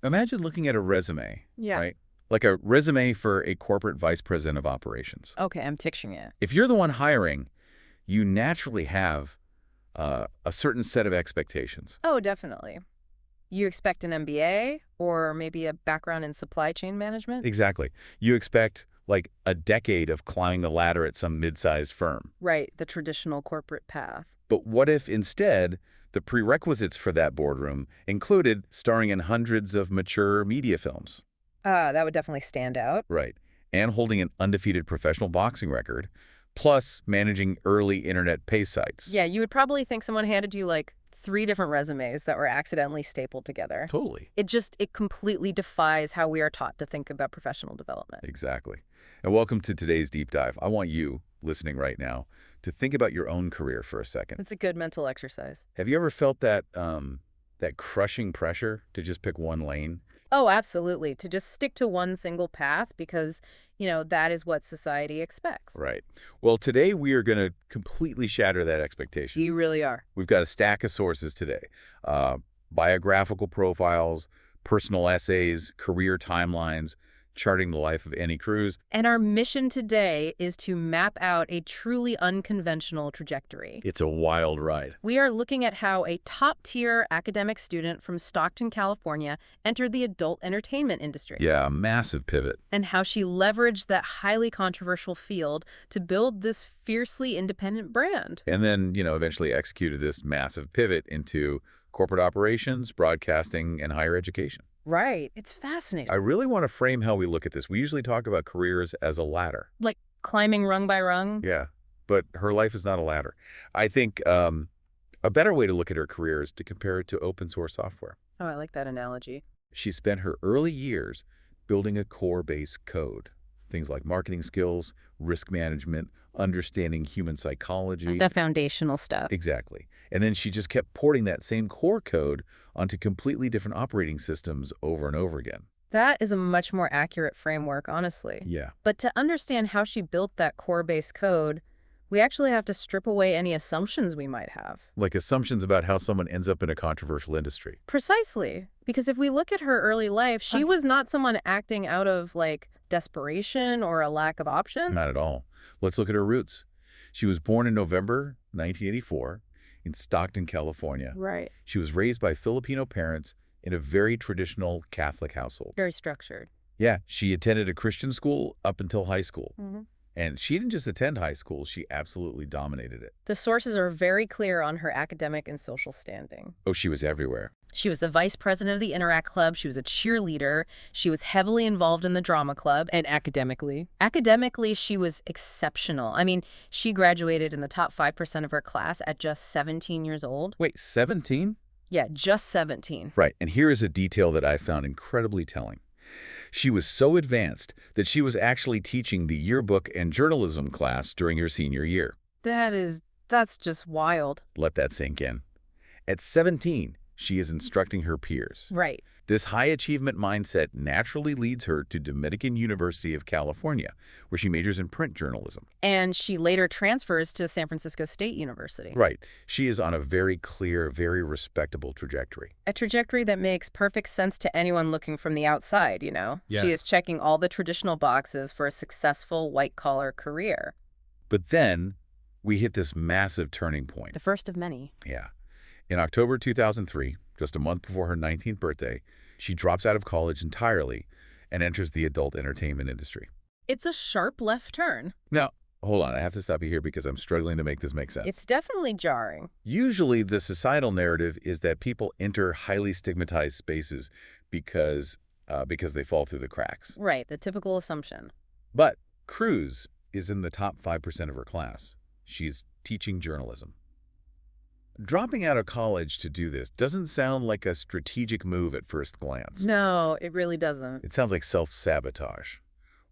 Imagine looking at a resume, Yeah. right? Like a resume for a corporate vice president of operations. Okay, I'm picturing it. If you're the one hiring, you naturally have a certain set of expectations. Oh, definitely. You expect an MBA or maybe a background in supply chain management? Exactly. You expect like a decade of climbing the ladder at some mid-sized firm. Right, the traditional corporate path. But what if instead the prerequisites for that boardroom included starring in hundreds of mature media films? That would definitely stand out. Right. And holding an undefeated professional boxing record, plus managing early internet pay sites. Yeah, you would probably think someone handed you like 3 different resumes that were accidentally stapled together. Totally. It completely defies how we are taught to think about professional development. Exactly. And welcome to today's deep dive. I want you, listening right now, to think about your own career for a second. It's a good mental exercise. Have you ever felt that crushing pressure to just pick one lane? Oh, absolutely. To just stick to one single path because, that is what society expects. Right. Well, today we are going to completely shatter that expectation. You really are. We've got a stack of sources today. Biographical profiles, personal essays, career timelines, charting the life of Annie Cruz. And our mission today is to map out a truly unconventional trajectory. It's a wild ride. We are looking at how a top-tier academic student from Stockton, California, entered the adult entertainment industry. Yeah, a massive pivot. And how she leveraged that highly controversial field to build this fiercely independent brand. And then, eventually executed this massive pivot into corporate operations, broadcasting, and higher education. Right. It's fascinating. I really want to frame how we look at this. We usually talk about careers as a ladder. Like climbing rung by rung? Yeah, but her life is not a ladder. I think a better way to look at her career is to compare it to open source software. Oh, I like that analogy. She spent her early years building a core base code. Things like marketing skills, risk management, understanding human psychology. The foundational stuff. Exactly. And then she just kept porting that same core code onto completely different operating systems over and over again. That is a much more accurate framework, honestly. Yeah. But to understand how she built that core-based code, we actually have to strip away any assumptions we might have. Like assumptions about how someone ends up in a controversial industry. Precisely. Because if we look at her early life, she was not someone acting out of, desperation or a lack of option. Not at all. Let's look at her roots. She was born in November 1984 in Stockton, California. Right. She was raised by Filipino parents in a very traditional Catholic household. Very structured. Yeah, she attended a Christian school up until high school. Mm-hmm. And she didn't just attend high school, she absolutely dominated it. The sources are very clear on her academic and social standing. Oh, she was everywhere. She was the vice president of the Interact Club. She was a cheerleader. She was heavily involved in the drama club. And academically? Academically, she was exceptional. I mean, she graduated in the top 5% of her class at just 17 years old. Wait, 17? Yeah, just 17. Right, and here is a detail that I found incredibly telling. She was so advanced that she was actually teaching the yearbook and journalism class during her senior year. That's just wild. Let that sink in. At 17, she is instructing her peers. Right. This high achievement mindset naturally leads her to Dominican University of California, where she majors in print journalism. And she later transfers to San Francisco State University. Right. She is on a very clear, very respectable trajectory. A trajectory that makes perfect sense to anyone looking from the outside, Yeah. She is checking all the traditional boxes for a successful white-collar career. But then we hit this massive turning point. The first of many. Yeah. In October 2003, just a month before her 19th birthday, she drops out of college entirely and enters the adult entertainment industry. It's a sharp left turn. Now, hold on. I have to stop you here because I'm struggling to make this make sense. It's definitely jarring. Usually, the societal narrative is that people enter highly stigmatized spaces because they fall through the cracks. Right, the typical assumption. But Cruz is in the top 5% of her class. She's teaching journalism. Dropping out of college to do this doesn't sound like a strategic move at first glance. No, it really doesn't. It sounds like self-sabotage.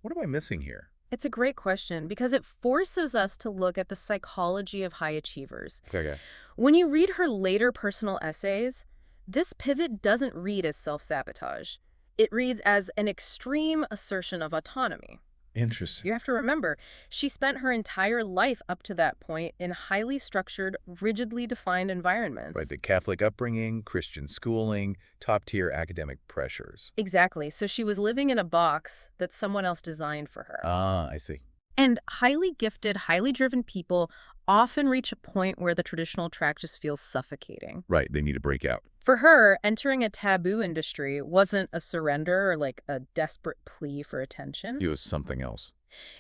What am I missing here? It's a great question because it forces us to look at the psychology of high achievers. Okay. When you read her later personal essays, this pivot doesn't read as self-sabotage. It reads as an extreme assertion of autonomy. Interesting. You have to remember, she spent her entire life up to that point in highly structured, rigidly defined Right, environments. the Catholic upbringing, Christian schooling, top-tier academic pressures. Exactly. So she was living in a box that someone else designed for her. Ah, I see. And highly gifted, highly driven people often reach a point where the traditional track just feels suffocating. Right, they need to break out. For her, entering a taboo industry wasn't a surrender or like a desperate plea for attention. It was something else.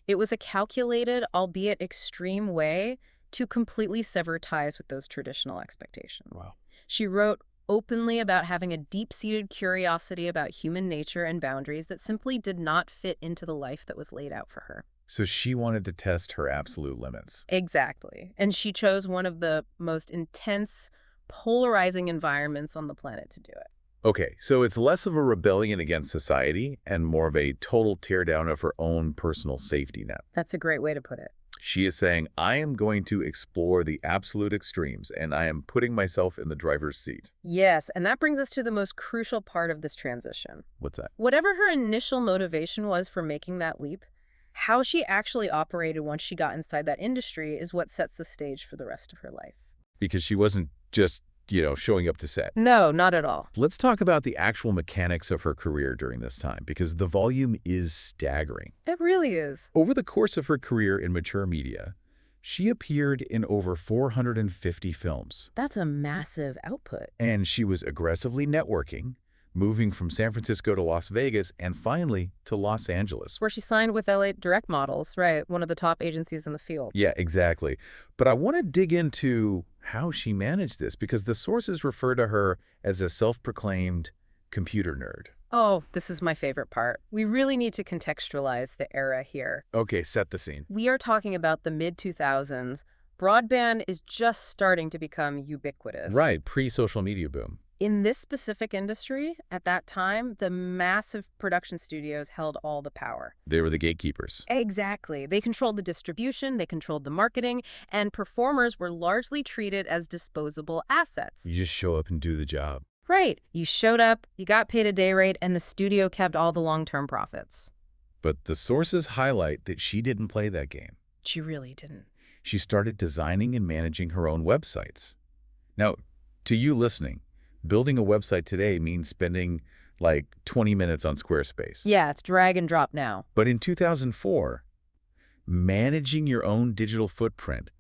It was a calculated, albeit extreme way to completely sever ties with those traditional expectations. Wow. She wrote openly about having a deep-seated curiosity about human nature and boundaries that simply did not fit into the life that was laid out for her. So she wanted to test her absolute limits. Exactly. And she chose one of the most intense, polarizing environments on the planet to do it. Okay, so it's less of a rebellion against society and more of a total teardown of her own personal safety net. That's a great way to put it. She is saying, I am going to explore the absolute extremes, and I am putting myself in the driver's seat. Yes, and that brings us to the most crucial part of this transition. What's that? Whatever her initial motivation was for making that leap, how she actually operated once she got inside that industry is what sets the stage for the rest of her life. Because she wasn't just, showing up to set. No, not at all. Let's talk about the actual mechanics of her career during this time, because the volume is staggering. It really is. Over the course of her career in mature media, she appeared in over 450 films. That's a massive output. And she was aggressively networking, moving from San Francisco to Las Vegas, and finally to Los Angeles. Where she signed with LA Direct Models, right, one of the top agencies in the field. Yeah, exactly. But I want to dig into how she managed this, because the sources refer to her as a self-proclaimed computer nerd. Oh, this is my favorite part. We really need to contextualize the era here. Okay, set the scene. We are talking about the mid-2000s. Broadband is just starting to become ubiquitous. Right, pre-social media boom. In this specific industry, at that time, the massive production studios held all the power. They were the gatekeepers. Exactly. They controlled the distribution, they controlled the marketing, and performers were largely treated as disposable assets. You just show up and do the job. Right. You showed up, you got paid a day rate, and the studio kept all the long-term profits. But the sources highlight that she didn't play that game. She really didn't. She started designing and managing her own websites. Now, to you listening, building a website today means spending like 20 minutes on Squarespace. Yeah, it's drag and drop now. But in 2004, managing your own digital footprint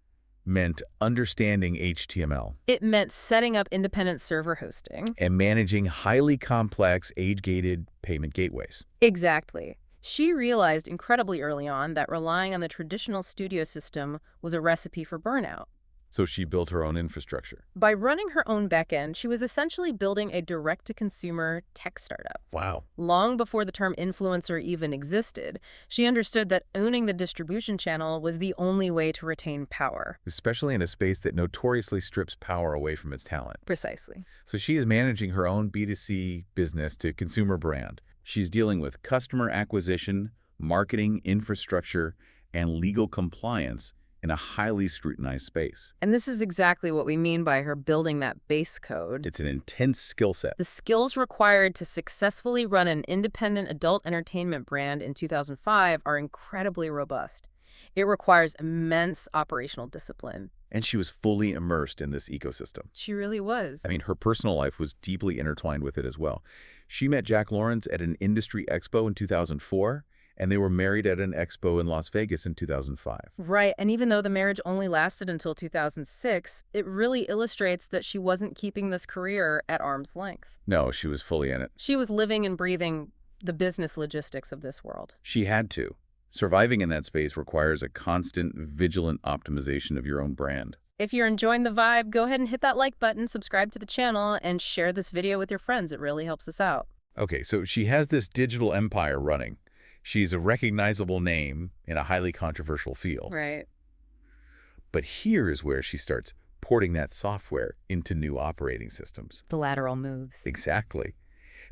meant understanding HTML It meant setting up independent server hosting. and managing highly complex age-gated payment gateways. Exactly. She realized incredibly early on that relying on the traditional studio system was a recipe for burnout. So she built her own infrastructure. By running her own backend, she was essentially building a direct-to-consumer tech startup. Wow. Long before the term influencer even existed, she understood that owning the distribution channel was the only way to retain power. Especially in a space that notoriously strips power away from its talent. Precisely. So she is managing her own B2C business to consumer brand. She's dealing with customer acquisition, marketing, infrastructure, and legal compliance in a highly scrutinized space. And this is exactly what we mean by her building that base code. It's an intense skill set. The skills required to successfully run an independent adult entertainment brand in 2005 are incredibly robust. It requires immense operational discipline. And she was fully immersed in this ecosystem. She really was. I mean, her personal life was deeply intertwined with it as well. She met Jack Lawrence at an industry expo in 2004, and they were married at an expo in Las Vegas in 2005. Right, and even though the marriage only lasted until 2006, it really illustrates that she wasn't keeping this career at arm's length. No, she was fully in it. She was living and breathing the business logistics of this world. She had to. Surviving in that space requires a constant, vigilant optimization of your own brand. If you're enjoying the vibe, go ahead and hit that like button, subscribe to the channel, and share this video with your friends. It really helps us out. Okay, so she has this digital empire running. She's a recognizable name in a highly controversial field. Right. But here is where she starts porting that software into new operating systems. The lateral moves. Exactly.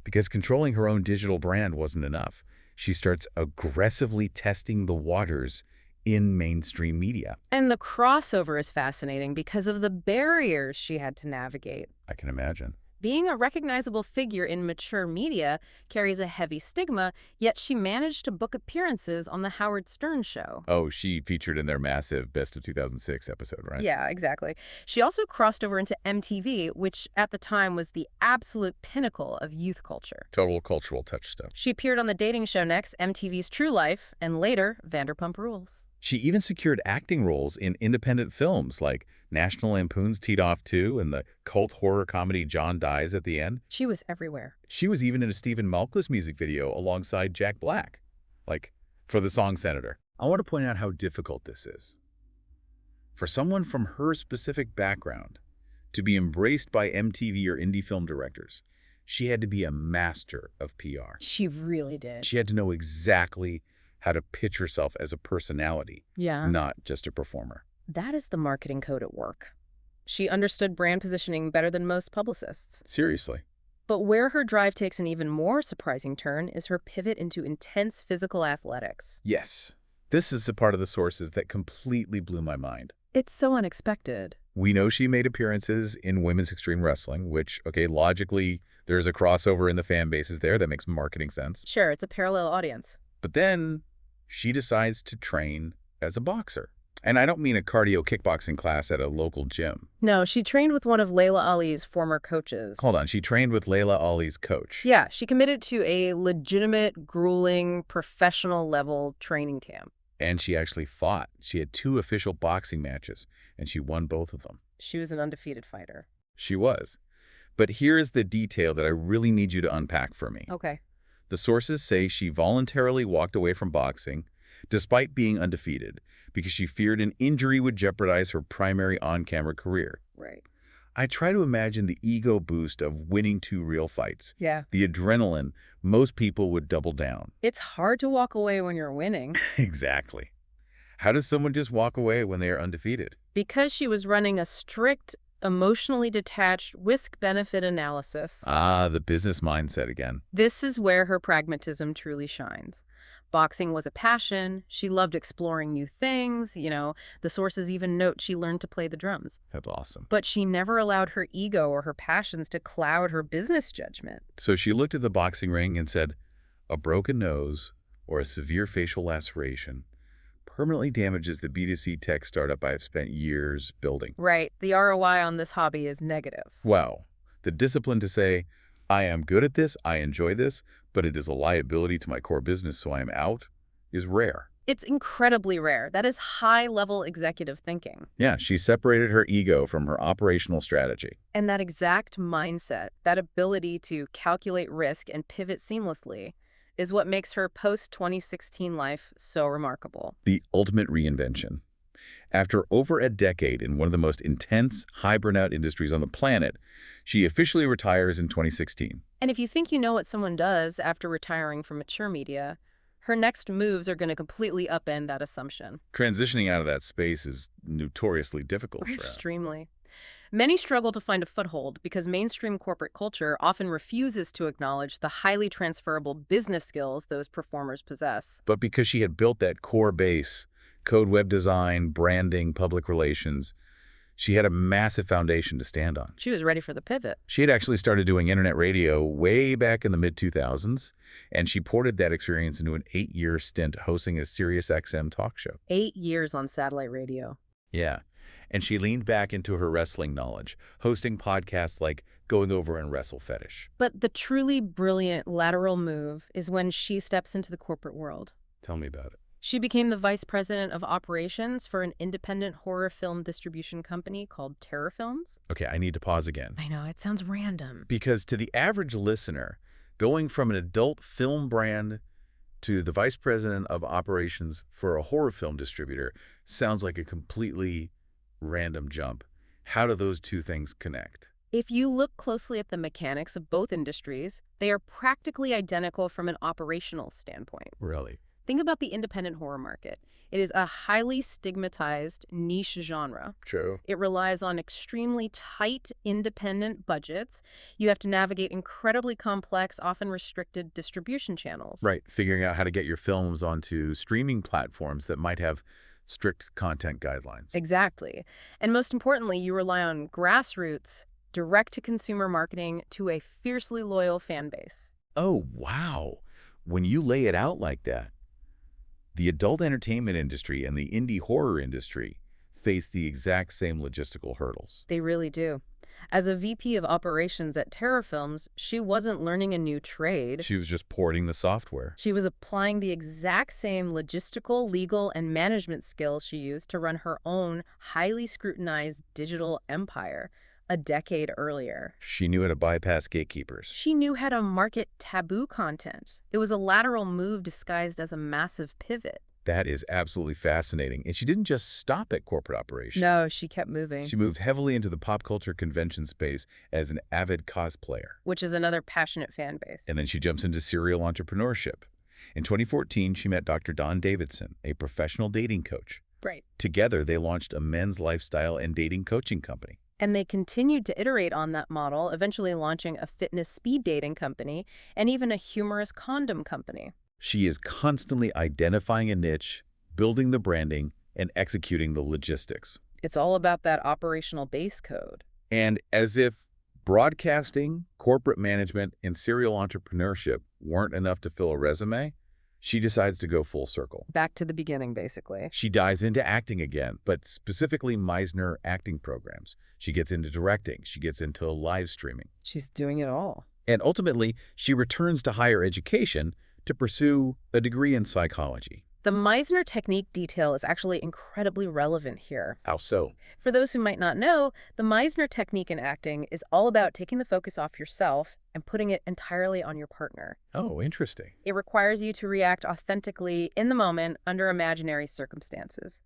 Because controlling her own digital brand wasn't enough. She starts aggressively testing the waters in mainstream media. And the crossover is fascinating because of the barriers she had to navigate. I can imagine. Being a recognizable figure in mature media carries a heavy stigma, yet she managed to book appearances on The Howard Stern Show. Oh, she featured in their massive Best of 2006 episode, right? Yeah, exactly. She also crossed over into MTV, which at the time was the absolute pinnacle of youth culture. Total cultural touchstone. She appeared on the dating show Next, MTV's True Life, and later Vanderpump Rules. She even secured acting roles in independent films like National Lampoon's Teed Off 2 and the cult horror comedy John Dies at the End. She was everywhere. She was even in a Stephen Malkmus music video alongside Jack Black, like for the song Senator. I want to point out how difficult this is. For someone from her specific background to be embraced by MTV or indie film directors, she had to be a master of PR. She really did. She had to know exactly how to pitch herself as a personality, Yeah. not just a performer. That is the marketing code at work. She understood brand positioning better than most publicists. Seriously. But where her drive takes an even more surprising turn is her pivot into intense physical athletics. Yes. This is the part of the sources that completely blew my mind. It's so unexpected. We know she made appearances in women's extreme wrestling, which, okay, logically, there's a crossover in the fan bases there that makes marketing sense. Sure, it's a parallel audience. But then she decides to train as a boxer. And I don't mean a cardio kickboxing class at a local gym. No, she trained with one of Layla Ali's former coaches. Hold on, she trained with Layla Ali's coach. Yeah, she committed to a legitimate, grueling, professional-level training camp. And she actually fought. She had 2 official boxing matches, and she won both of them. She was an undefeated fighter. She was. But here's the detail that I really need you to unpack for me. Okay. The sources say she voluntarily walked away from boxing, despite being undefeated, because she feared an injury would jeopardize her primary on-camera career. Right. I try to imagine the ego boost of winning 2 real fights. Yeah. The adrenaline, most people would double down. It's hard to walk away when you're winning. Exactly. How does someone just walk away when they are undefeated? Because she was running a strict, emotionally detached risk-benefit analysis. Ah, the business mindset again. This is where her pragmatism truly shines. Boxing was a passion. She loved exploring new things. The sources even note she learned to play the drums. That's awesome. But she never allowed her ego or her passions to cloud her business judgment. So she looked at the boxing ring and said, a broken nose or a severe facial laceration permanently damages the B2C tech startup I have spent years building. Right. The ROI on this hobby is negative. Wow. The discipline to say, I am good at this, I enjoy this, but it is a liability to my core business, so I am out, is rare. It's incredibly rare. That is high-level executive thinking. Yeah, she separated her ego from her operational strategy. And that exact mindset, that ability to calculate risk and pivot seamlessly, is what makes her post-2016 life so remarkable. The ultimate reinvention. After over a decade in one of the most intense, high-burnout industries on the planet, she officially retires in 2016. And if you think you know what someone does after retiring from mature media, her next moves are going to completely upend that assumption. Transitioning out of that space is notoriously difficult for her. Extremely. Many struggle to find a foothold because mainstream corporate culture often refuses to acknowledge the highly transferable business skills those performers possess. But because she had built that core base, code web design, branding, public relations, she had a massive foundation to stand on. She was ready for the pivot. She had actually started doing internet radio way back in the mid-2000s, and she ported that experience into an 8-year stint hosting a SiriusXM talk show. 8 years on satellite radio. Yeah, and she leaned back into her wrestling knowledge, hosting podcasts like Going Over and Wrestle Fetish. But the truly brilliant lateral move is when she steps into the corporate world. Tell me about it. She became the vice president of operations for an independent horror film distribution company called Terror Films. Okay, I need to pause again. I know, it sounds random. Because to the average listener, going from an adult film brand to the vice president of operations for a horror film distributor sounds like a completely random jump. How do those two things connect? If you look closely at the mechanics of both industries, they are practically identical from an operational standpoint. Really? Think about the independent horror market. It is a highly stigmatized niche genre. True. It relies on extremely tight, independent budgets. You have to navigate incredibly complex, often restricted distribution channels. Right, figuring out how to get your films onto streaming platforms that might have strict content guidelines. Exactly. And most importantly, you rely on grassroots, direct-to-consumer marketing to a fiercely loyal fan base. Oh, wow. When you lay it out like that, the adult entertainment industry and the indie horror industry face the exact same logistical hurdles. They really do. As a VP of operations at Terror Films, she wasn't learning a new trade. She was just porting the software. She was applying the exact same logistical, legal, and management skills she used to run her own highly scrutinized digital empire a decade earlier. She knew how to bypass gatekeepers. She knew how to market taboo content. It was a lateral move disguised as a massive pivot. That is absolutely fascinating. And she didn't just stop at corporate operations. No, she kept moving. She moved heavily into the pop culture convention space as an avid cosplayer. Which is another passionate fan base. And then she jumps into serial entrepreneurship. In 2014, she met Dr. Don Davidson, a professional dating coach. Right. Together, they launched a men's lifestyle and dating coaching company. And they continued to iterate on that model, eventually launching a fitness speed dating company and even a humorous condom company. She is constantly identifying a niche, building the branding, and executing the logistics. It's all about that operational base code. And as if broadcasting, corporate management, and serial entrepreneurship weren't enough to fill a resume, she decides to go full circle. Back to the beginning, basically. She dives into acting again, but specifically Meisner acting programs. She gets into directing. She gets into live streaming. She's doing it all. And ultimately, she returns to higher education to pursue a degree in psychology. The Meisner technique detail is actually incredibly relevant here. How so? For those who might not know, the Meisner technique in acting is all about taking the focus off yourself and putting it entirely on your partner. Oh, interesting. It requires you to react authentically in the moment under imaginary circumstances.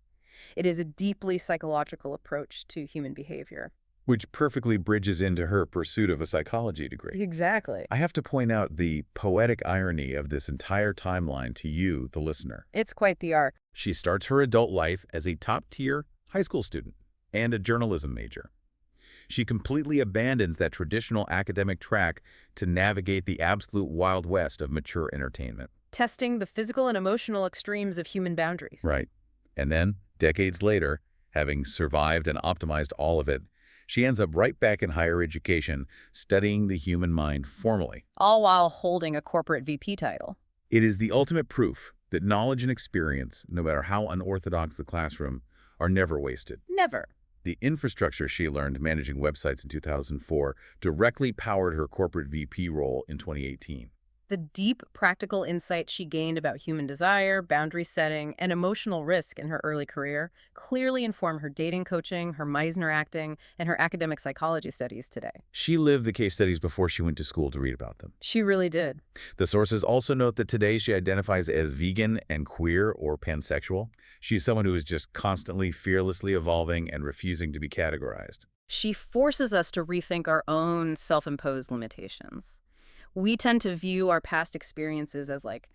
It is a deeply psychological approach to human behavior. Which perfectly bridges into her pursuit of a psychology degree. Exactly. I have to point out the poetic irony of this entire timeline to you, the listener. It's quite the arc. She starts her adult life as a top-tier high school student and a journalism major. She completely abandons that traditional academic track to navigate the absolute Wild West of mature entertainment. Testing the physical and emotional extremes of human boundaries. Right. And then, decades later, having survived and optimized all of it, she ends up right back in higher education, studying the human mind formally. All while holding a corporate VP title. It is the ultimate proof that knowledge and experience, no matter how unorthodox the classroom, are never wasted. Never. The infrastructure she learned managing websites in 2004 directly powered her corporate VP role in 2018. The deep practical insight she gained about human desire, boundary setting, and emotional risk in her early career clearly inform her dating coaching, her Meisner acting, and her academic psychology studies today. She lived the case studies before she went to school to read about them. She really did. The sources also note that today she identifies as vegan and queer or pansexual. She's someone who is just constantly, fearlessly evolving and refusing to be categorized. She forces us to rethink our own self-imposed limitations. We tend to view our past experiences as like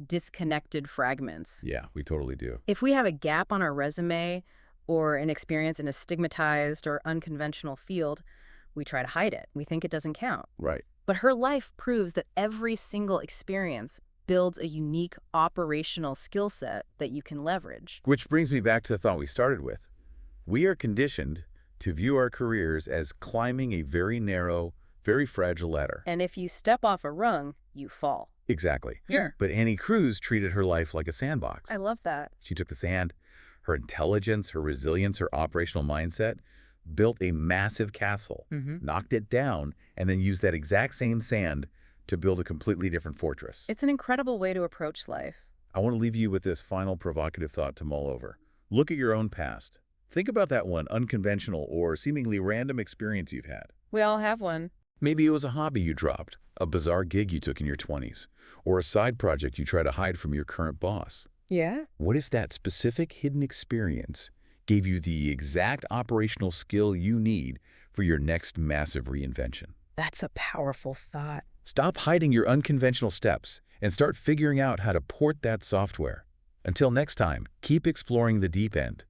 disconnected fragments. Yeah, we totally do. If we have a gap on our resume or an experience in a stigmatized or unconventional field, we try to hide it. We think it doesn't count. Right. But her life proves that every single experience builds a unique operational skill set that you can leverage. Which brings me back to the thought we started with. We are conditioned to view our careers as climbing a very narrow, very fragile ladder. And if you step off a rung, you fall. Exactly. Yeah. But Annie Cruz treated her life like a sandbox. I love that. She took the sand, her intelligence, her resilience, her operational mindset, built a massive castle, knocked it down, and then used that exact same sand to build a completely different fortress. It's an incredible way to approach life. I want to leave you with this final provocative thought to mull over. Look at your own past. Think about that one unconventional or seemingly random experience you've had. We all have one. Maybe it was a hobby you dropped, a bizarre gig you took in your 20s, or a side project you try to hide from your current boss. Yeah? What if that specific hidden experience gave you the exact operational skill you need for your next massive reinvention? That's a powerful thought. Stop hiding your unconventional steps and start figuring out how to port that software. Until next time, keep exploring the deep end,